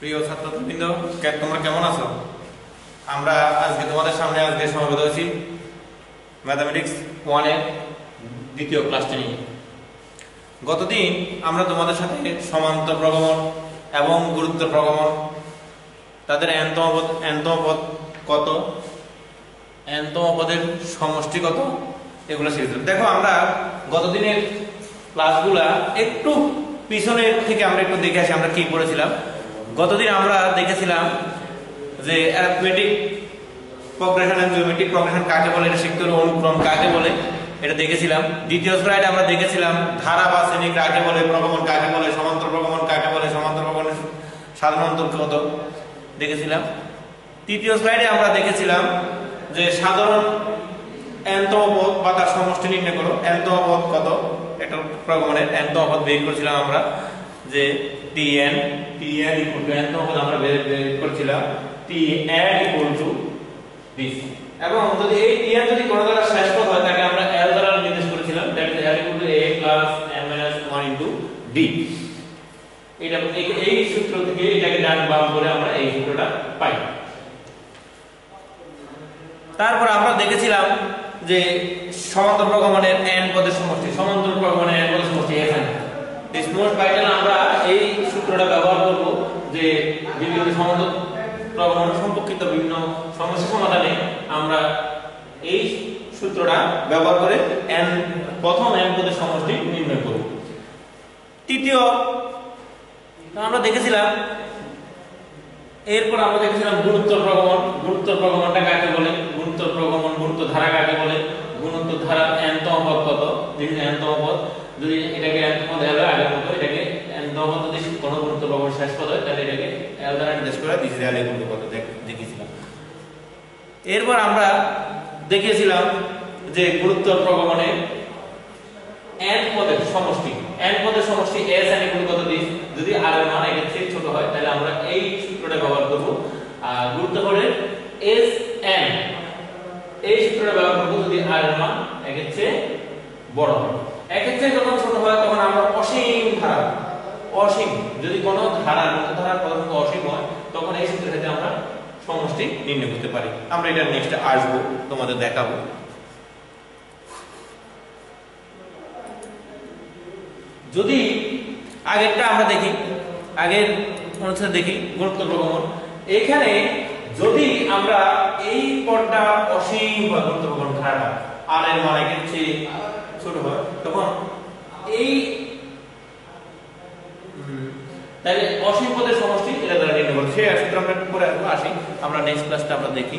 প্রিয় ছাত্রবৃন্দ, তোমরা কেমন আছো? আমরা আজকে তোমাদের সামনে সমবেত হয়েছি ম্যাথামেটিক্স 1 এর দ্বিতীয় ক্লাসটি নিয়ে। গতদিন আমরা তোমাদের সাথে সমান্তর প্রগমন এবং গুরুত্ব প্রগমন, তাদের nতম পদ কত, nতম পদের সমষ্টি কত, এগুলো শিখেছিলাম। দেখো, আমরা গতদিনের ক্লাসগুলা একটু পিছনের থেকে আমরা একটু দেখে আসি আমরা কি পড়েছিলাম। গতদিন আমরা দেখেছিলাম যে arithmetic progression and geometric progression কাকে বলে, এটা শিখতে হলে অনুক্রম কাকে বলে এটা দেখেছিলাম। দ্বিতীয় স্লাইডে আমরা দেখেছিলাম ধারা বা শ্রেণী কাকে বলে, প্রগমন কাকে বলে, সমান্তর প্রগমন কাকে বলে, সমান্তর প্রগমনের সাধারণত কত দেখেছিলাম। তৃতীয় স্লাইডে আমরা দেখেছিলাম যে সাধারণ nতম পদ বা তার সমষ্টি নির্ণয় করো। nতম পদ কত, একটা প্রগমনের nতম পদ বের করেছিলাম আমরা, যে tn ইকুয়াল টু nতম পদ আমরা বের করেছিলাম tn ইকুয়াল টু this, এবং যদি এই tn যদি কোনো দ্বারা শেষ পদ হয় তাকে আমরা l দ্বারা নির্দেশ করেছিলাম, that is l equal to a plus n minus 1 into d। এটা এই সূত্র থেকে এটাকে ডান বাম করে আমরা এই সূত্রটা পাই। তারপর আমরা দেখেছিলাম যে সমান্তর প্রগমনের n পদের সমষ্টি, সমান্তর প্রগমনের n পদের সমষ্টি এখানে দিস মোস্ট ভাইটাল। আমরা এই সূত্রটা ব্যবহার করব যে বিভিন্ন সমান্তর প্রগমন সম্পর্কিত বিভিন্ন সমস্যা সমাধানে আমরা এই সূত্রটা ব্যবহার করে প্রথম n পদের সমষ্টি নির্ণয় করব। তৃতীয় আমরা দেখেছিলাম, এরপর আমরা দেখেছিলাম গুণোত্তর প্রগমন। গুণোত্তর প্রগমনটা কাকে বলে, গুণোত্তর প্রগমন, গুণোত্তর ধারা কাকে বলে, গুণোত্তর ধারা nতম পদ কত, nতম পদ যদি এটাকে nতম পদ l আগের মতো এটাকে nতম পদ যদি কোনো গুণোত্তর প্রগমন শেষ পদ হয় তাহলে এটাকে l দ্বারা নির্দেশ করে দিস l ইকুয়াল টু কত দেখিয়েছিলাম। এরপর আমরা দেখিয়েছিলাম যে গুণোত্তর প্রগমনে n পদের সমষ্টি, n পদের সমষ্টি s n ইকুয়াল কত দিস, যদি r এর মান এর চেয়ে ছোট হয় তাহলে আমরা এই সূত্রটা ব্যবহার করব। আর গুরুত্বপূর্ণ s n এই সূত্রটা ব্যবহার করব যদি r এর মান এর চেয়ে বড় হয়। এর চেয়ে যখন ছোট হয় তখন আমরা অসীম ধারা, অসীম যদি কোনো ধারার পদাঙ্ক অসীম হয় তখন এই সূত্রের সাথে আমরা সমষ্টি নির্ণয় করতে পারি। আমরা এটা নেক্সট আসবো, তোমাদের দেখাবো। যদি আগেরটা আমরা দেখি, আগের অনুচ্ছেদ দেখি গুণোত্তর প্রগমন, এখানে যদি আমরা এই পদটা অসীম হয়, গুণোত্তর প্রগমন ধারাটা r এর মান এর চেয়ে ছোট হয় তখন এই তাহলে অসীম পদের সমষ্টি এটা দ্বারা নির্ণয় করব। সেই সূত্র আমরা পরে আসি, আমরা নেক্সট ক্লাসটা আমরা দেখি।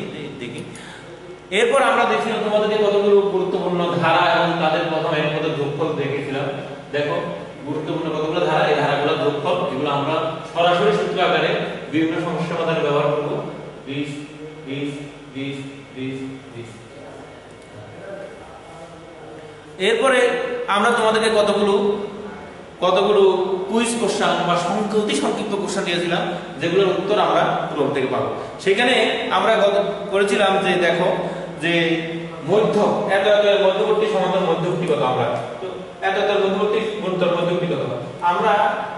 এরপর আমরা দেখছিলাম তোমাদেরকে কতগুলো গুরুত্বপূর্ণ ধারা এবং তাদের প্রথম n পদের যোগফল দেখেছিলাম। দেখো গুরুত্বপূর্ণ কতগুলো ধারা, এই ধারাগুলোর যোগফল এগুলো আমরা সরাসরি সূত্র আকারে বিভিন্ন সমস্যা সমাধানে ব্যবহার করব। এরপরে আমরা তোমাদেরকে কতগুলো কুইজ কোশ্চেন বা অতি সংক্ষিপ্ত কোশ্চেন দিয়েছিলাম যেগুলোর উত্তর আমরা পুরো থেকে পাবো। সেখানে আমরা করেছিলাম যে দেখো যে এত মধ্যবর্তী সমান্তর মধ্যবর্তী কত, আমরা এত মধ্যবর্তী গুণোত্তর মধ্যবর্তী কত, আমরা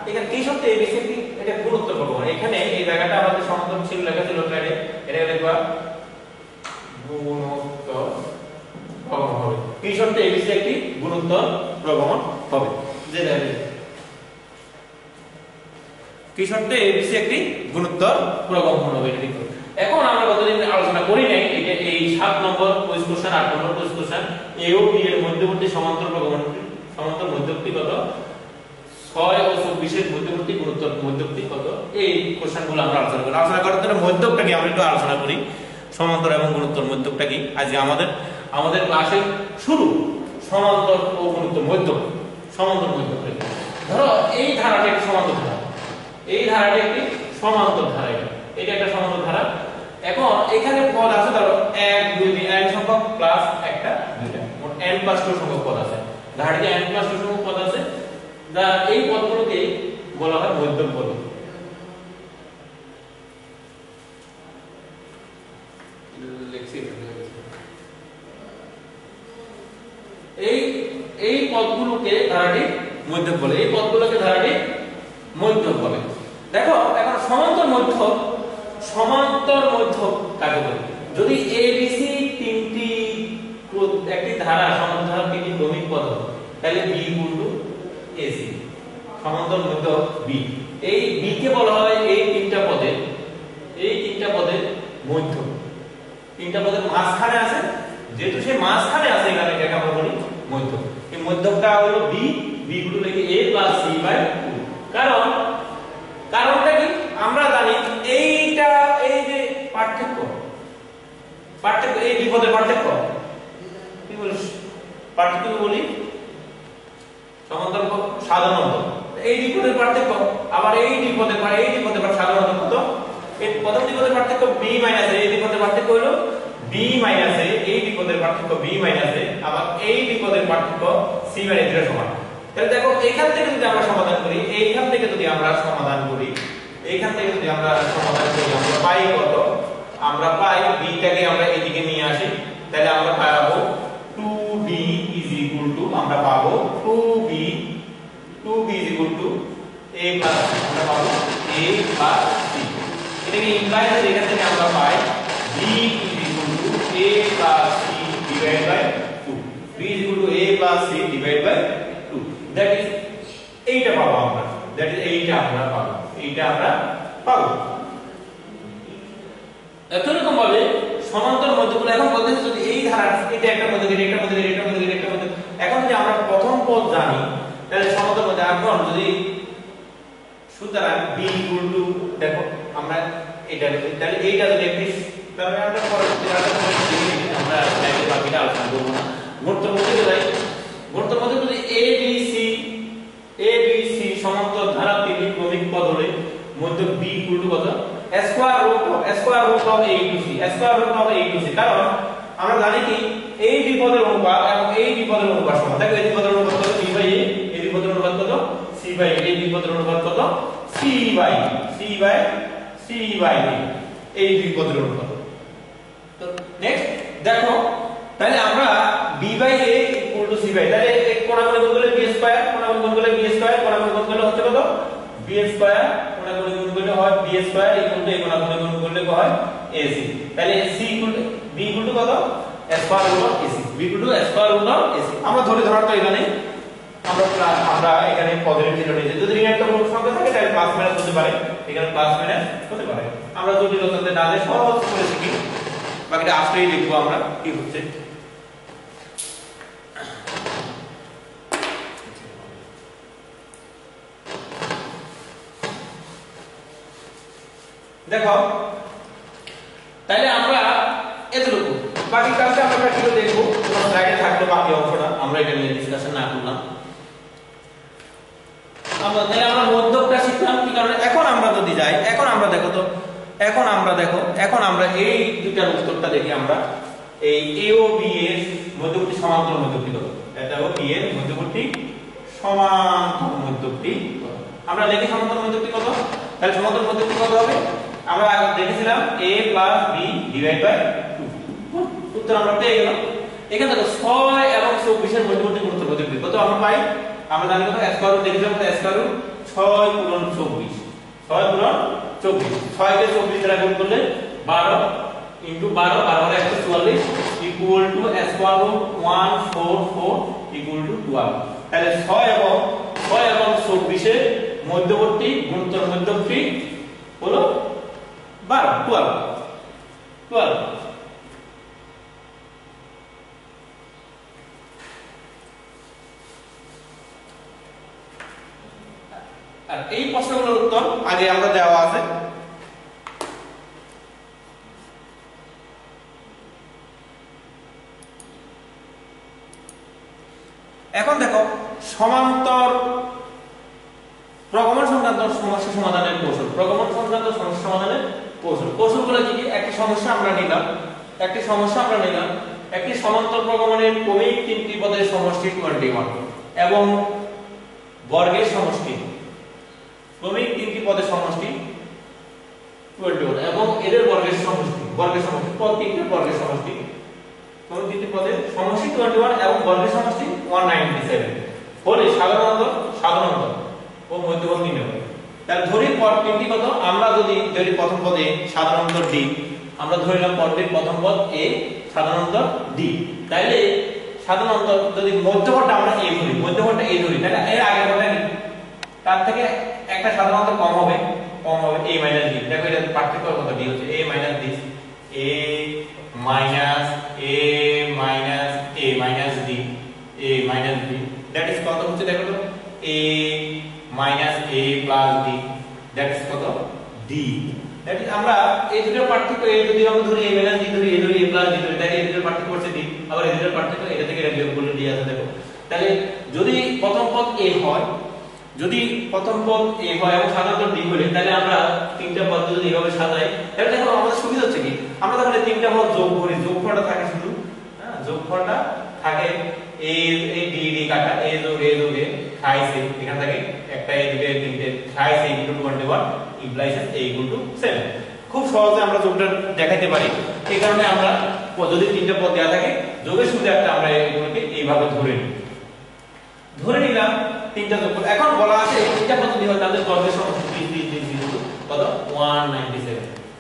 এখানে এই শর্তে বেসিক্যালি এটা গুণোত্তর প্রগমন। এখানে এই জায়গাটা আমাদের সমান্তর ছিল লেখা ছিল স্লাইডে, এটা লিখবা গুণোত্তর প্রগমন হবে। এই শর্তে এবিসি একটি গুণোত্তর প্রগমন হবে, যে দেখো কি শর্তে এবিসি একটি গুণোত্তর প্রগমন হবে। এখন আমরা কতদিন আলোচনা করি নাই এই 7 নম্বর quiz question, 8 number quiz question a O B এর মধ্যবর্তী সমান্তর প্রগমন, সমান্তর মধ্যবর্তী কত, 6 ও 24 এর মধ্যবর্তী গুণোত্তর মধ্যবর্তী কত, এই কোশ্চেনগুলো আমরা আলোচনা করি। আলোচনা করার জন্য মধ্যকটা কি আমরা একটু আলোচনা করি, সমান্তর এবং গুণোত্তর মধ্যকটা কি। আজকে আমাদের ক্লাসের শুরু সমান্তর ও গুণোত্তর মধ্যক, সমান্তর মধ্যক। ধরো এই ধারাটি একটি সমান্তর ধারা, এই ধারাটি একটি সমান্তর ধারা, এটা একটা সমান্তর ধারা। এখন এখানে পদ আছে ধরো 1 2 3 n সংখ্যক প্লাস একটা দুইটা, মোট n + 2 সংখ্যক পদ আছে। ধারাটিতে n + 2 সংখ্যক পদ আছে, যা এই পদগুলোকে বলা হয় মধ্যক পদ। এই পদগুলোকে ধারাটি মধ্যক বলে, এই পদগুলোকে ধারাটি মধ্যক বলে। দেখো এখন সমান্তর মধ্যক কাকে বলে? যদি ABC তিনটি একটি ধারা সমান্তর ধারা তিনটি ক্রমিক পদ তাহলে B = AC সমান্তর মধ্যক B। এই B কে বলা হয় এই তিনটা পদের মধ্যক। তিনটা পদের মাঝখানে আছে, যেহেতু সে মাঝখানে আছে এখানে এটাকে আমরা বলি মধ্যক। এই মধ্যকটা হলো B = A + C/2। কারণটা কি আমরা জানি, এইটা এই যে পার্থক্য এই দুই পদের পার্থক্য কি বলি? পার্থক্য বলি সমান্তর সাধারণত এই দুই পদের পার্থক্য। আবার এই দুই পদের সাধারণত কত? এই প্রথম দুই পদের পার্থক্য B - A, এই দুই পদের পার্থক্য হলো B - A, এই দুই পদের পার্থক্য B - A, আবার এই দুই পদের পার্থক্য C/2 এর সমান। তাহলে দেখো এখান থেকে যদি আমরা সমাধান করি, আমরা পাই কত? আমরা পাই b টাকে আমরা এদিকে নিয়ে আসি, তাহলে আমরা পাবো 2b আমরা পাবো 2b a plus আমরা পাবো a plus c। এটাকে ইমপ্লাই করে এখান থেকে আমরা পাই b a plus c divided by 2। b a plus c divided by 2, that is এইটা পাবো আমরা, এইটা আমরা পাবো। এরকম ভাবে সমান্তর মধ্যকগুলো এখন বলতেছে যদি এই ধারা এটা একটা মধ্যক, এখন যদি আমরা প্রথম পদ জানি তাহলে সমান্তর মধ্যে এখন যদি সুতরাং b দেখো আমরা এটা তাহলে এইটা যদি একটি তাহলে আমরা পরবর্তী আমরা স্লাইডে বাকিটা আলোচনা করব না। গুণের মধ্যে যদি ABC সমান্তর ধারা তিনটি ক্রমিক পদ হলে মধ্যক b কত? Square root of a to c, কারণ আমরা জানি কি এই দুই পদের অনুপাত এবং এই দুই পদের অনুপাত সমান। দেখো এই দুই পদের অনুপাত কত? b/a, এই দুই পদের অনুপাত কত? c/a, এই দুই পদের অনুপাত কত? c/d, এই দুই পদের অনুপাত। তো নেক্সট দেখো তাহলে আমরা b/a = c/, তাহলে এক কোণাগুলো গুণ করলে b স্কয়ার, কোণাগুলো গুণ করলে b স্কয়ার, কোণাগুলো গুণ করলে হচ্ছে কত? b স্কয়ার, কোণাগুলো গুণ করলে হয় b স্কয়ার = এই কোণাগুলো গুণ করলে হয় ac। তাহলে c b কত? Square root of ac, b square root of ac। আমরা ধরাটা এখানে আমরা এখানে পদের ভিতরে নিয়ে যদি ঋণাত্মক সংখ্যা থাকে তাহলে প্লাস মাইনাস হতে পারে, এখানে প্লাস মাইনাস হতে পারে। আমরা জটিলতাতে না যে সহজ করে শিখি, বাকিটা আসলেই লিখবো আমরা কি হচ্ছে। দেখো তাহলে আমরা এতটুকু, বাকি কাজটা আমরা প্র্যাকটিক্যাল দেখবো, তোমার স্লাইডে থাকলো বাকি অংশটা, আমরা এটা নিয়ে ডিসকাশন না করলাম। আমরা মধ্যকটা শিখলাম কি কারণে। এখন আমরা যদি যাই, এখন আমরা এই দুটার উত্তরটা দেখি। আমরা এই a ও b এর মধ্যবর্তী সমান্তরাল মধ্যকটি কত? এটা ও b এর মধ্যবর্তী সমান্তরাল মধ্যকটি কত? আমরা দেখি সমান্তরাল মধ্যকটি কত। তাহলে সমান্তরাল মধ্যকটি কত হবে? আমরা দেখেছিলাম a plus b divided by 2। উত্তর আমরা পেয়ে গেলাম। এখানে দেখো 6 এবং 24 এর মধ্যবর্তী গুণোত্তর মধ্যকটি কত আমরা পাই? আমরা জানি কত? স্কয়ার রুট দেখেছিলাম, স্কয়ার রুট 6 গুণন 24, 6 গুণন 24, 6 কে 24 দ্বারা গুণ করলে 12 ইনটু 12, 12 এর 144 equal to square root 144 equal to 12। তাহলে 6 এবং 24 এর মধ্যবর্তী গুণোত্তর মধ্যকটি হলো 12। আর এই প্রশ্নগুলোর উত্তর আগে আমরা দেওয়া আছে। এখন দেখো সমান্তর প্রগমন সংক্রান্ত সমস্যা সমাধানের কৌশল। কৌশলগুলো কি? একটি সমস্যা আমরা নিলাম, একটি সমান্তর প্রগমনের ক্রমিক তিনটি পদের সমষ্টি 21 এবং বর্গের সমষ্টি, ক্রমিক তিনটি পদের সমষ্টি 21 এবং এদের বর্গের সমষ্টি পদ তিনটির বর্গের সমষ্টি, ক্রমিক তিনটি পদের সমষ্টি 21 এবং বর্গের সমষ্টি 197 হলে সাধারণত ও মধ্যবর্তী নির্ণয়। তাহলে ধরি পদ তিনটি কত, আমরা যদি ধরি প্রথম পদে সাধারণত d, আমরা ধরিলাম পদটির প্রথম পদ a সাধারণত d, তাইলে সাধারণত যদি মধ্যপদটা আমরা a ধরি, মধ্যপদটা a ধরি, তাহলে এর আগের পদটা কি তার থেকে একটা সাধারণত কম হবে a মাইনাস d। দেখো এটা পার্থক্য কত, d হচ্ছে a minus d, a minus d, a minus d, that is কত হচ্ছে দেখো তো a minus a plus d, that is কত d। দ্যাট ইজ আমরা এই দুটোর পার্থক্য, এই যদি আমরা ধরি a মাইনাস d ধরি, a ধরি a প্লাস d ধরি, তাহলে এই দুটোর পার্থক্য হচ্ছে d, আবার এই দুটোর পার্থক্য এটা থেকে এটা বিয়োগ করলে d আছে দেখো। তাহলে যদি প্রথম পদ a হয়, যদি প্রথম পদ a হয় এবং সাধারণত d হলে, তাহলে আমরা তিনটা পদ যদি এইভাবে সাজাই, তাহলে দেখো আমাদের সুবিধা হচ্ছে কি, আমরা তাহলে তিনটা পদ যোগ করি, যোগফলটা থাকে শুধু, হ্যাঁ যোগফলটা থাকে a d d কাটা a যোগ a খাইস a, এখান থেকে একটা a দুটো তিনটে খাইস a * 21 ইমপ্লাইজ a = 7। খুব সহজে আমরা যোগটা দেখাতে পারি, এই কারণে আমরা যদি তিনটা পদ দেয়া থাকে যোগের শুরুতে একটা আমরা এগুলোকে এইভাবে ধরে নিলাম তিনটা যোগফল। এখন বলা আছে এই তিনটা পদ যদি হয় তাদের গড়ের সমষ্টি কত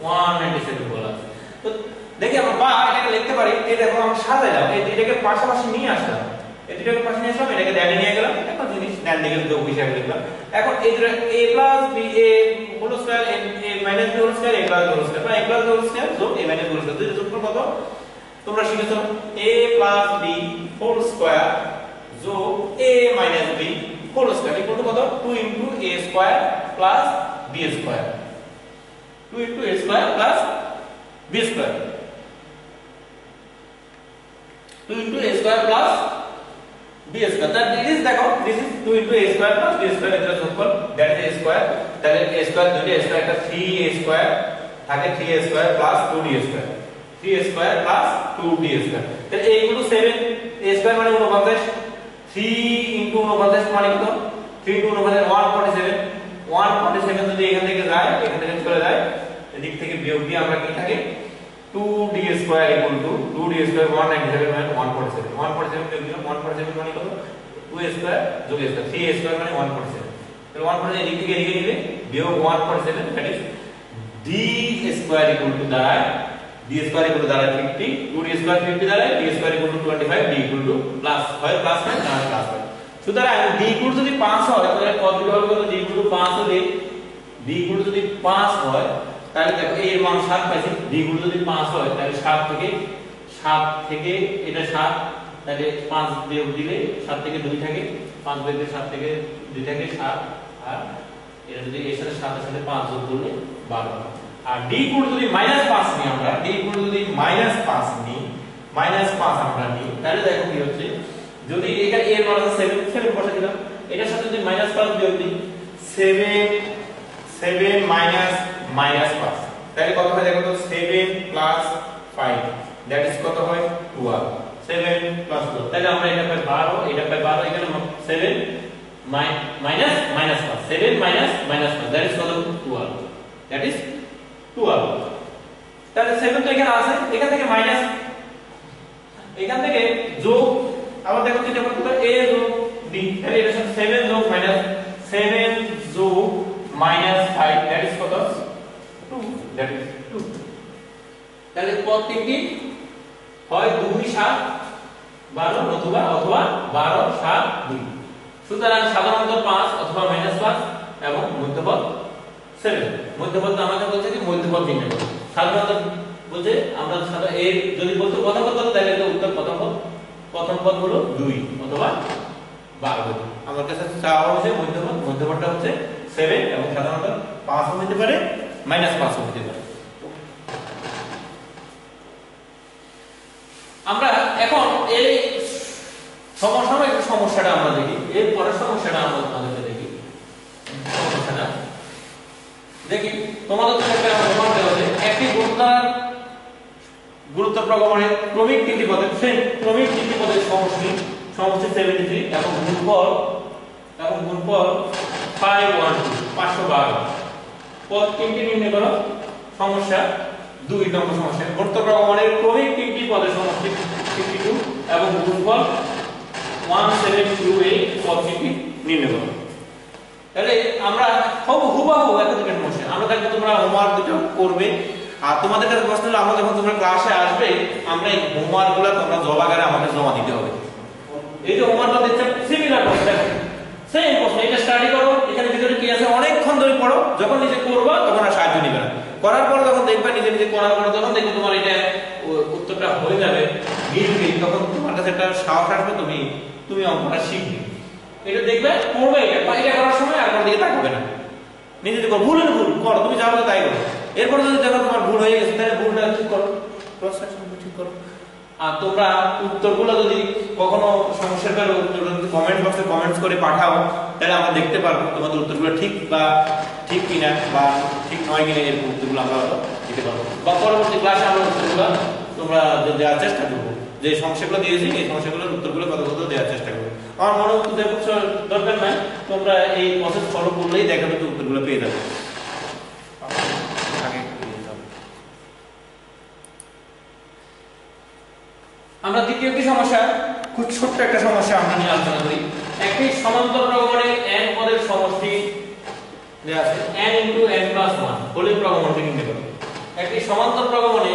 197 বলা আছে। তো দেখি আমরা বা এটাকে লিখতে পারি, এই দেখো আমরা সাজাইলাম, এটাকে পাশাপাশি নিয়ে আসলাম, এই দুটোকে পাশে নিয়ে আসলাম, এটাকে ডানে নিয়ে গেলাম, একটা জিনিস ডান দিকে যোগ হিসাবে লিখলাম। এখন এই দুটো a + b a whole square a minus b whole square a + b whole square বা a + b হোল স্কয়ার যোগ a minus b whole square, দুটো যোগফল কত তোমরা শিখেছো, a + b হোল স্কয়ার যোগ a minus b whole square equal to কত 2 * a square plus b square, 2 * a square plus b square, 2 * a square plus b square. that is দেখো this is 2 * a square plus b square, এর যোগফল that is a square. তাহলে a square যদি a square একটা 3a square থাকে, 3a square plus 2d square, 3a square plus 2d square. তাহলে a = 7, a square মানে 49, 3 * 49 মানে কত, 3 * 49 147, 147 যদি এখান থেকে যায়, এখান থেকে চলে যায়, এদিক থেকে বিয়োগ দিয়ে আমরা কি থাকে 2d স্কয়ার = 2d স্কয়ার 197 মানে 147, 147 বিয়োগ দিলাম, 147 মানে কত 2a স্কয়ার যোগ a স্কয়ার, 3a স্কয়ার মানে 147, তাহলে 147 এদিক থেকে এদিকে নিলে বিয়োগ 147, দ্যাট ইজ d স্কয়ার = দাঁড়ায় d স্কয়ার = দাঁড়ায় 50, 2d স্কয়ার 50 দাঁড়ায়, d স্কয়ার = 25, d = প্লাস হয় প্লাস হয় না প্লাস হয়। সুতরাং d = যদি 5 হয় তাহলে কতগুলো হবে, কত d = 5 হলে, d = যদি 5 হয় তাহলে দেখো এর মান 7 পাইছি, d = যদি 5 হয় তাহলে 7 থেকে এটা 7, তাহলে 5 বিয়োগ দিলে 7 থেকে 2 থাকে, 5 বিয়োগ দিলে 7 থেকে 2 থাকে 7, আর এটা যদি এর সাথে 7 এর সাথে 5 যোগ করলে 12। আর d = যদি -5 নিই আমরা, d = যদি -5 নিই, -5 আমরা নিই, তাহলে দেখো কি হচ্ছে, যদি এখানে এর মান আছে 7 বসা দিলাম, এটার সাথে যদি -5 বিয়োগ দিই 7 -5, তাহলে কত হয় দেখো তো 7 + 5, দ্যাট ইজ কত হয় 12, 7 + 12, তাহলে আমরা এটা পাই 12, এটা পাই 12, এখানে 7 -5, 7 -5, দ্যাট ইজ কত 12, দ্যাট ইজ 12। তাহলে 7 তো এখানে আছে, এখান থেকে মাইনাস, এখান থেকে যোগ, আবার দেখো কি দেখো তো a যোগ d, তাহলে এর সাথে 7 যোগ -7 যোগ -5, দ্যাট ইজ কত 2, দ্যাট ইজ 2। তাহলে পদ তিনটি হয় 2 7 12 অথবা 12 7 2। সুতরাং সাধারণত 5 অথবা -5 এবং মধ্যপদ 7। মধ্যপদ আমাদের বলছে কি মধ্যপদ নির্ণয় করো। সাধারণত বলছে আমরা এর যদি বলতে প্রথম পদ তাহলে এটা উত্তর প্রথম পদ হলো 2 অথবা 12। আমার কাছে চাওয়া হচ্ছে মধ্যপদটা হচ্ছে 7 এবং সাধারণত 5 হতে পারে -5 হতে পারে। আমরা এখন এই সমস্যাটা আমরা দেখি, এর পরের সমস্যাটা আমরা তোমাদেরকে দেখি। সমস্যাটা দেখি তোমাদের জন্য একটা প্রমাণ দেওয়া আছে, একটি গুরুত্ব প্রগমনের ক্রমিক তিনটি পদের সমষ্টি 73 এবং গুণফল 512 পদ তিনটি নির্ণয় করো। সমস্যা 2 নম্বর সমস্যা, গুরুত্ব প্রগমনের ক্রমিক তিনটি পদের সমষ্টি 52 এবং গুণফল 1728 পদ তিনটি নির্ণয় করো। তাহলে আমরা হুবহু একই ধরনের সমস্যা আমরা দেখবো তোমরা হোমওয়ার্ক দুটো করবে আর তোমাদের কাছে প্রশ্ন হলো আমরা যখন তোমরা ক্লাসে আসবে আমরা এই হোমওয়ার্কগুলো তোমরা জব আকারে আমাকে জমা দিতে হবে এই যে হোমওয়ার্কটা দিচ্ছে সিমিলার প্রশ্ন সেম প্রশ্ন এটা স্টাডি করো এখানে ভিতরে কি আছে অনেকক্ষণ ধরে পড়ো যখন নিজে করবা তখন আর সাহায্য নিবে না করার পর যখন দেখবা নিজে নিজে করার পর যখন দেখবে তোমার এটা উত্তরটা হয়ে যাবে মিলবে তখন তোমার কাছে একটা সাহস আসবে তুমি অঙ্কটা শিখবে এটা দেখবে পড়বে এটা করার সময় আর কোনো দিকে তাকাবে না নিজে দেখো ভুল করো তুমি যাও তাই করো এরপর যদি দেখো তোমার ভুল হয়ে গেছে তাহলে ভুলটা ঠিক করো ক্রস সেকশন ঠিক করো আর তোমরা উত্তরগুলো যদি কখনো সমস্যার কারণে কমেন্ট বক্সে কমেন্টস করে পাঠাও তাহলে আমরা দেখতে পারবো তোমাদের উত্তরগুলো ঠিক কিনা বা ঠিক নয় কিনা এরকম উত্তরগুলো আমরা দিতে পারবো বা পরবর্তী ক্লাসে আমরা উত্তরগুলো তোমরা দেওয়ার চেষ্টা করবো যে সমস্যাগুলো দিয়েছি এই সমস্যাগুলোর উত্তরগুলো কত দেওয়ার চেষ্টা করবো আমার মনে উত্তর দেওয়ার দরকার নাই তোমরা এই প্রসেস ফলো করলেই দেখা যাবে উত্তরগুলো পেয়ে যাবে আমরা দ্বিতীয় কি সমস্যা খুব ছোট্ট একটা সমস্যা আমরা নিয়ে আলোচনা করি একটি সমান্তর প্রগমনে n পদের সমষ্টি দেয়া আছে n * n + 1 হোলিং প্রগমনকে নির্ণয় করো একটি সমান্তর প্রগমনে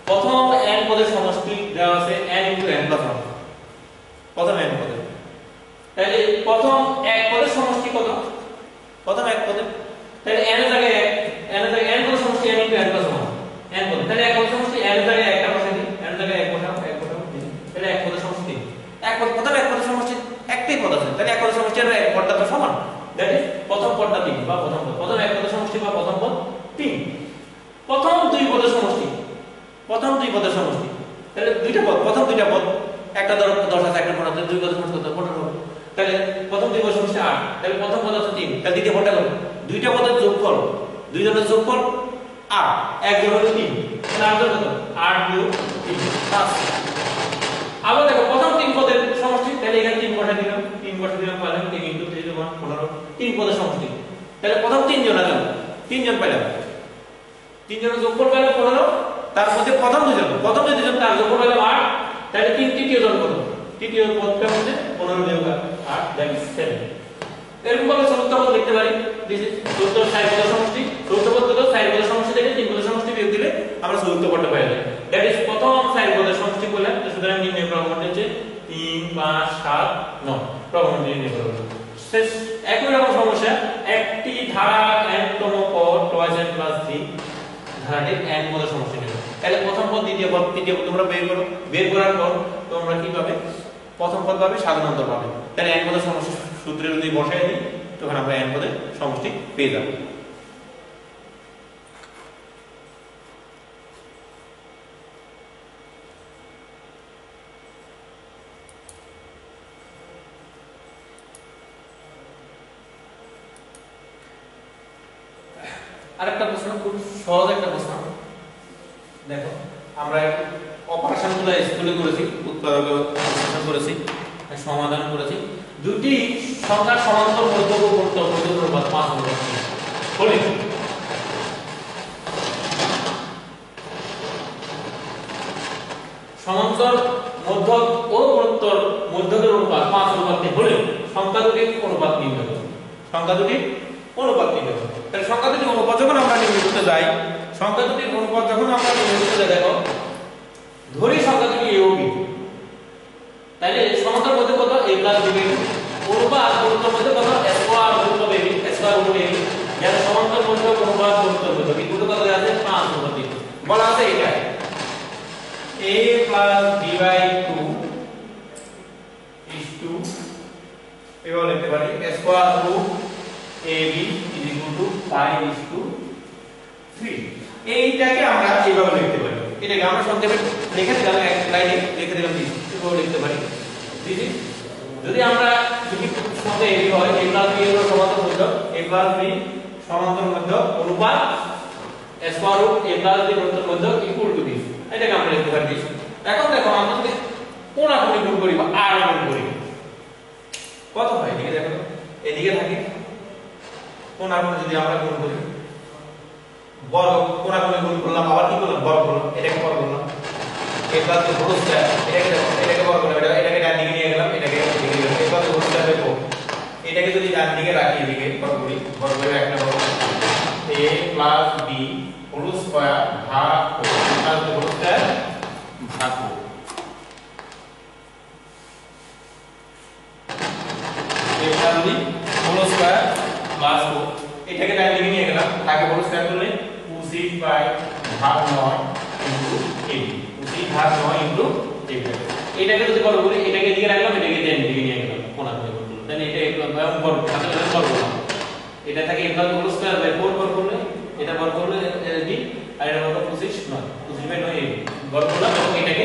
প্রথম n পদের সমষ্টি দেয়া আছে n * n + 1 প্রথম n পদের তাহলে প্রথম এক পদের সমষ্টি কত প্রথম এক পদের তাহলে n এর জায়গায় n পদের সমষ্টি n * n + 1 n পদ তাহলে এক পদের সমষ্টি n এর জায়গায় একটা বসাই দিই n এর জায়গায় এক বসাও তাহলে এক পদের সমষ্টি এক পদ প্রথম এক পদের সমষ্টি একটাই পদ আছে তাহলে এক পদের সমষ্টি আর এক পদটা তো সমান দ্যাট ইজ প্রথম পদটা 3 বা প্রথম পদ প্রথম এক পদের সমষ্টি বা প্রথম পদ 3 প্রথম দুই পদের সমষ্টি তাহলে দুইটা পদ প্রথম দুইটা পদ একটা ধরো 10 আছে একটা 15 দুই পদের সমষ্টি কত 15 হবে তাহলে প্রথম দুই পদের সমষ্টি 8 তাহলে প্রথম পদ আছে 3 তাহলে দ্বিতীয় পদটা কত দুইটা পদের যোগফল দুই জনের যোগফল 8 এক যোগ হলো 3 তাহলে 8 কত 8 যোগ 3 5 আবার দেখো প্রথম তিন পদের সমষ্টি তাহলে এখানে 3 বসা দিলাম 3 বসা দিলাম পাইলাম 3 * 3 = 15 তিন পদের সমষ্টি তাহলে প্রথম তিন জন আছে তিনজন পাইলাম তিনজনের যোগফল পাইলাম 15 তার মধ্যে প্রথম দুইজন তার যোগফল পাইলাম 8 তাহলে তৃতীয় জন কত তৃতীয় পদটা হচ্ছে 15 যোগ 8 দ্যাট ইজ 7 এরকম ভাবে চতুর্থ পদ লিখতে পারি দিস ইজ চতুর্থ সাইড পদের সমষ্টি চতুর্থ পদ কত সাইড পদের সমষ্টি থেকে তিন পদের সমষ্টি বিয়োগ দিলে আমরা চতুর্থ পদটা পাই যাই দ্যাট ইজ প্রথম সাইড পদের সমষ্টি বললাম সুতরাং নির্ণয় প্রগমনটা হচ্ছে 3 5 7 9 প্রগমন নির্ণয় করব শেষ একই রকম সমস্যা একটি ধারা n তম পদ টয়েস n + 3 ধারাটি n পদের সমষ্টি নেবে তাহলে প্রথম পদ দ্বিতীয় পদ তৃতীয় পদ তোমরা বের করার পর তোমরা কি পাবে প্রথম পদ পাবে সাধারণ অন্তর পাবে তাহলে n পদের সমষ্টি সূত্রে যদি বসাই দিই তখন আমরা n পদের সমষ্টি পেয়ে যাব আরেকটা প্রশ্ন খুব সহজ একটা প্রশ্ন দেখো আমরা অপারেশনগুলো স্কুলে করেছি উৎপাদক অপারেশন করেছি সমাধান করেছি দুটি সংখ্যার সমান্তর মধ্যক ও মধ্যক অনুপাত 5 হলে সমান্তর মধ্যক ও মধ্যকের অনুপাত 5 হলে সংখ্যা দুটির অনুপাত নির্ণয় করো তাহলে সংখ্যা দুটির অনুপাত যখন আমরা নির্ণয় করতে যাই দেখো ধরি সংখ্যা দুটি a ও b তাহলে সমান্তর মধ্যে কত a + b অনুপাত গুরুত্বের মধ্যে কত স্কয়ার রুট অফ a যেন সমান্তর মধ্যে অনুপাত গুরুত্বের মধ্যে b কত আছে 5/3 বলা আছে এটা a + b/2 is to এভাবে লিখতে পারি স্কয়ার রুট ab = 5:3 এইটাকে আমরা এইভাবে লিখতে পারি এটাকে আমরা সংক্ষেপে লিখে দিলাম এক লাইনে লিখে দিলাম এভাবে লিখতে পারি দিদি যদি আমরা দুটি সংখ্যা ab হয় a + b এর সমান্তর মধ্যক a + b সমান্তর মধ্যক অনুপাত স্কয়ার রুট a + b এর মধ্যক ইকুয়াল টু দিস এটাকে আমরা লিখতে পারি দিস এখন দেখো আমরা যদি কোণাকুণি গুণ করি বা আর গুণ করি কত হয় এদিকে দেখো এদিকে থাকে কোণাকুণি যদি আমরা গুণ করি বর্গ কোণাকুণি গুণ করলাম আবার কি করলাম বর্গ করলাম এটাকে বর্গ করলাম a + b হোল স্কয়ার এটাকে বর্গ করলাম এটাকে ডান দিকে নিয়ে গেলাম এটাকে এদিকে নিয়ে গেলাম a + b হোল স্কয়ার দেখো এটাকে এটাকে যদি ডান দিকে রাখি এদিকে বর্গকরি বর্গের একটা বর্গ a plus b whole square ভাগ প্লাস হোল স্কয়ার ভাগ a plus b whole square plus এটাকে ডান দিকে নিয়ে গেলাম তাকে হোল স্কয়ার করলে 2c বাই ভাগ 9 ইনটু a 2c ভাগ 9 ইনটু a এটাকে যদি বর্গ করি এটাকে এদিকে রাখলাম এটাকে ডান দিকে নিয়ে গেলাম কোণা করে বললাম তাহলে এটা একটু বর্গ সাথে সাথে বর্গ এটা থাকে a plus whole square by 4 বর্গ করলে এটা বর্গ করলে b আর এটা বর্গ 25 নয় 25 বাই 9 a বর্গ করলাম এবং এটাকে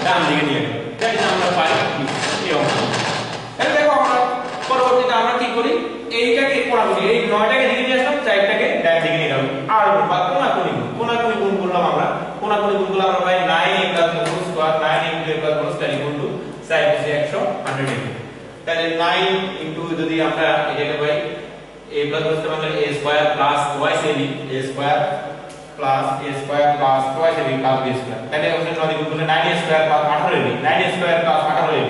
ডান দিকে নিয়ে গেলাম তাই আমরা পাই এই অংশ তাহলে দেখো আমরা পরবর্তীতে আমরা কি করি এইটাকে কোণা করি এই 9টাকে দিকে নিয়ে আসলাম 4টাকে ডান দিকে নিয়ে গেলাম আর কোণাকুনি গুণ করলাম আমরা কোণাকুনি গুণ করলাম আমরা পাই 9a plus whole square 9a plus whole square equal to sin 100 100 তাহলে 9 ইনটু যদি আমরা এটাকে পাই a প্লাস হোল স্কয়ার মানে a square plus twice ab a square plus twice ab plus b square তাহলে ওখানে 9 গুণ করলে 9a square plus 18ab 9a square plus 18ab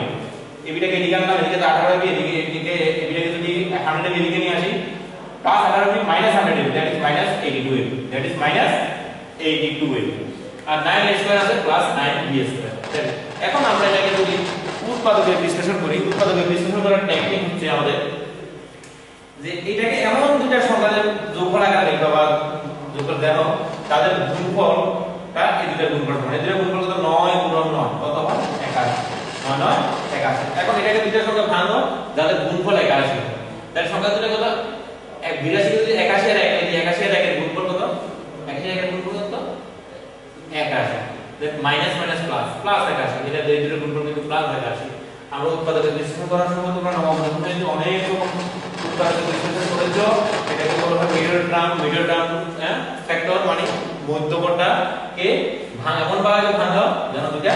এবিটাকে এদিকে আনলাম এদিকে 18ab এদিকে এবিটাকে যদি 100ab এদিকে নিয়ে আসি plus 18ab minus 100ab that is minus 82ab that is minus 82ab আর 9a স্কয়ার আছে প্লাস 9b স্কয়ার এখন আমরা এটাকে যদি উৎপাদকের বিশ্লেষণ করি উৎপাদকের বিশ্লেষণ করার টেকনিক হচ্ছে আমাদের যে এটাকে এমন দুটো সংখ্যার যোগফল আকারে লিখবা বা যোগফল দেনো তাদের গুণফলটা এই দুটো গুণফল মানে এই দুটো গুণফল কত 9 গুণন 9 কত হয় 81 9 9 81 এখন এটাকে দুটো সংখ্যা ভাঙো যাদের গুণফল 81 তাহলে সংখ্যা দুটো কত 82 যদি 81 এর 1 এই 81 এর 1 এর গুণফল কত 81 এর গুণফল কত 81 than minus minus plus plus 81 এটা দুই দুটো গুণফল কিন্তু প্লাস 81 আমরা উৎপাদকের বিশ্লেষণ করার সময় তোমরা নবম দশমে অনেক রকম উৎপাদকের বিশ্লেষণ করেছো এটাকে বলা হয় মিডল টার্ম ফ্যাক্টর মানে মধ্যকটাকে এমন ভাবে ভাঙাও যেন দুইটা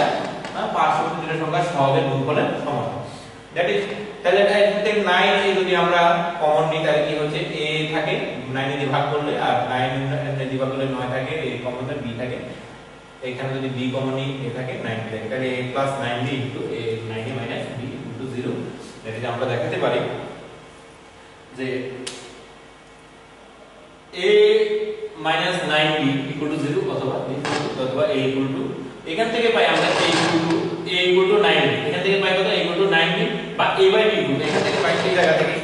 পার্শ্ববর্তী দুটো সংখ্যা সহগের গুণফলের সমান দ্যাট ইজ তাহলে এখানে 9 যদি আমরা কমন নিই তাহলে কি হচ্ছে a থাকে 9 দিয়ে ভাগ করলে আর 9 দিয়ে ভাগ করলে 9 থাকে a কমন b থাকে এখানে যদি b কমন নিই a থাকে 9 থাকে তাহলে a + 9b * a 9a - b * 0 that is আমরা দেখাতে পারি যে a - 9b = 0 অথবা a = এখান থেকে পাই আমরা a = 9b এখান থেকে পাই কত a = 9b বা a/b এখান থেকে পাই এই জায়গা থেকে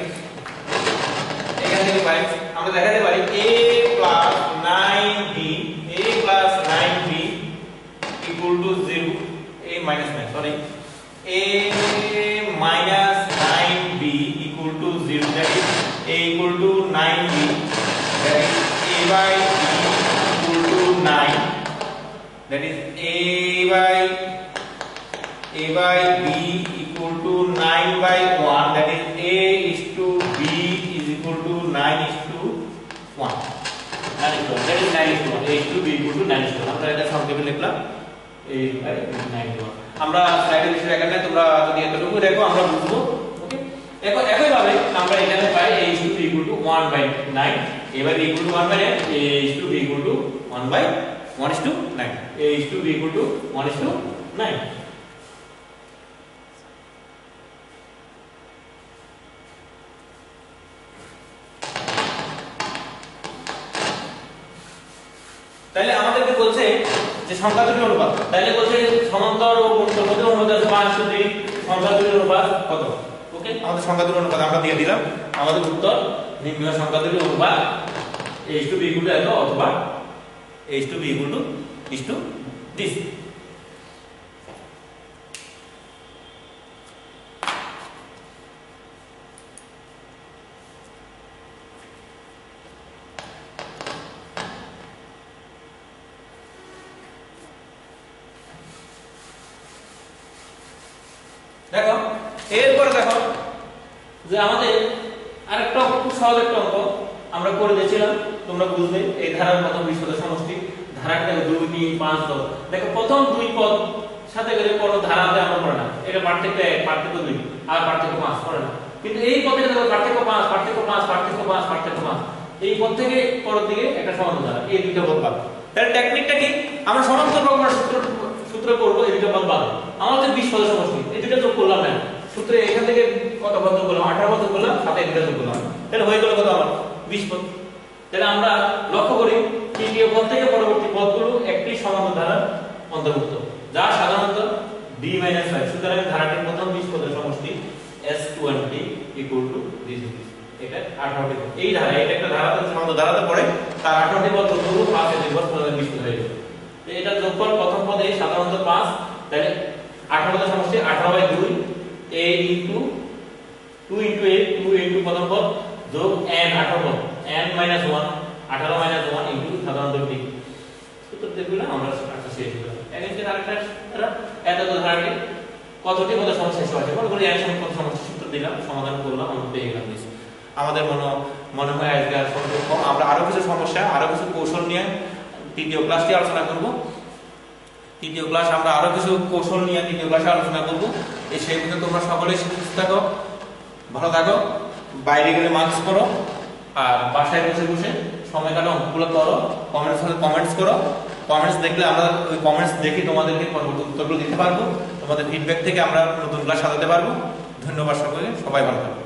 এখান থেকে পাই আমরা দেখাতে পারি a + 9b = 0 a - 9 sorry a - 9b = 0 that is a = 9b that is a/b = 9 that is a/b = 9/1 that is a/b = 9:1 that is 9:1 a/b = 9:1 আমরা এটা সংক্ষেপে লিখলাম a/9:1 আমরা স্লাইডে বিষয় এখানে তোমরা যদি এতটুকু দেখো আমরা বুঝবো ওকে একই ভাবে আমরা এখানে পাই a/b = 1/9 এবার b = 1/9 a/b = 1/9 a/b = 1:9 তাহলে আমাদেরকে বলছে যে সংখ্যা দুটির অনুপাত তাহলে বলছে সমান্তর ও মধ্যবর্তী অনুপাত আছে 5:3 সংখ্যা দুটির অনুপাত কত ওকে আমাদের সংখ্যা দুটির অনুপাত আমরা দিয়ে দিলাম আমাদের উত্তর নির্ণয় সংখ্যা দুটির অনুপাত a/b = এত অথবা a/b = this দেখো এরপরে দেখো যে আমাদের আরেকটা খুব সহজ একটা অঙ্ক আমরা করে দিয়েছিলাম তোমরা বুঝবে এই ধারার মত বিশদ সমষ্টি ধারাটা দেখো 2 3 5 10 দেখো প্রথম দুই পদ সাথে করে কোন ধারাতে আমরা পড়ে না এটা পার্থক্য 1 পার্থক্য 2 আর পার্থক্য 5 পড়ে না কিন্তু এই পদে দেখো পার্থক্য 5 পার্থক্য 5 পার্থক্য 5 পার্থক্য 5 এই পদ থেকে পরের দিকে একটা সমান্তর ধারা এই দুটো পদ পাবো তাহলে টেকনিকটা কি আমরা সমান্তর প্রক্রিয়ার সূত্র করব এই দুটো পদ পাবো আমাদের 20 পদের সমষ্টি এই দুটো যোগ করলাম না সূত্রে এখান থেকে কত পদ যোগ করলাম 18 পদ যোগ করলাম সাথে এটা যোগ করলাম তাহলে হয়ে গেল কত আমার 20 পদ তাহলে আমরা লক্ষ্য করি তৃতীয় পদ থেকে পরবর্তী পদগুলো একটি সমান্তর ধারার অন্তর্ভুক্ত যা সাধারণত d - 5 সুতরাং ধারাটির প্রথম 20 পদের সমষ্টি S20 = this এটা 18টি পদ এই ধারা এটা একটা ধারাতে সমান্তর ধারাতে পড়ে তার 18টি পদ যোগ করব 5 এর যোগফল 20 পদ হয়ে যাবে তো এটা যোগফল প্রথম পদে সাধারণত 5 তাহলে 18 পদের সমষ্টি 18/2 a * 2 * a 2 * প্রথম পদ যোগ n 18 পদ n - 1 18 - 1 * সাধারণত d সূত্র দেখলে আমরা একটা শেষ করব এখানে আরেকটা এত ধারাটি কতটি পদের সমষ্টি শেষ আছে মনে করি n সমান কত সমষ্টি সূত্র দিলাম সমাধান করলাম আমরা পেয়ে গেলাম this আমাদের মনে হয় আজকে আর সংখ্যা কম আমরা আরো কিছু সমস্যা আরো কিছু কৌশল নিয়ে তৃতীয় ক্লাসটি আলোচনা করব তৃতীয় ক্লাস আমরা আরো কিছু কৌশল নিয়ে তৃতীয় ক্লাসে আলোচনা করব এই সেই পর্যন্ত তোমরা সকলেই সুস্থ থাকো ভালো থাকো বাইরে গেলে মাস্ক পরো আর বাসায় বসে বসে সময় কাটাও অঙ্কগুলো করো কমেন্টস করো কমেন্টস দেখলে আমরা ওই কমেন্টস দেখে তোমাদেরকে পরবর্তী উত্তরগুলো দিতে পারবো তোমাদের ফিডব্যাক থেকে আমরা নতুন ক্লাস সাজাতে পারবো ধন্যবাদ সকলকে সবাই ভালো থাকো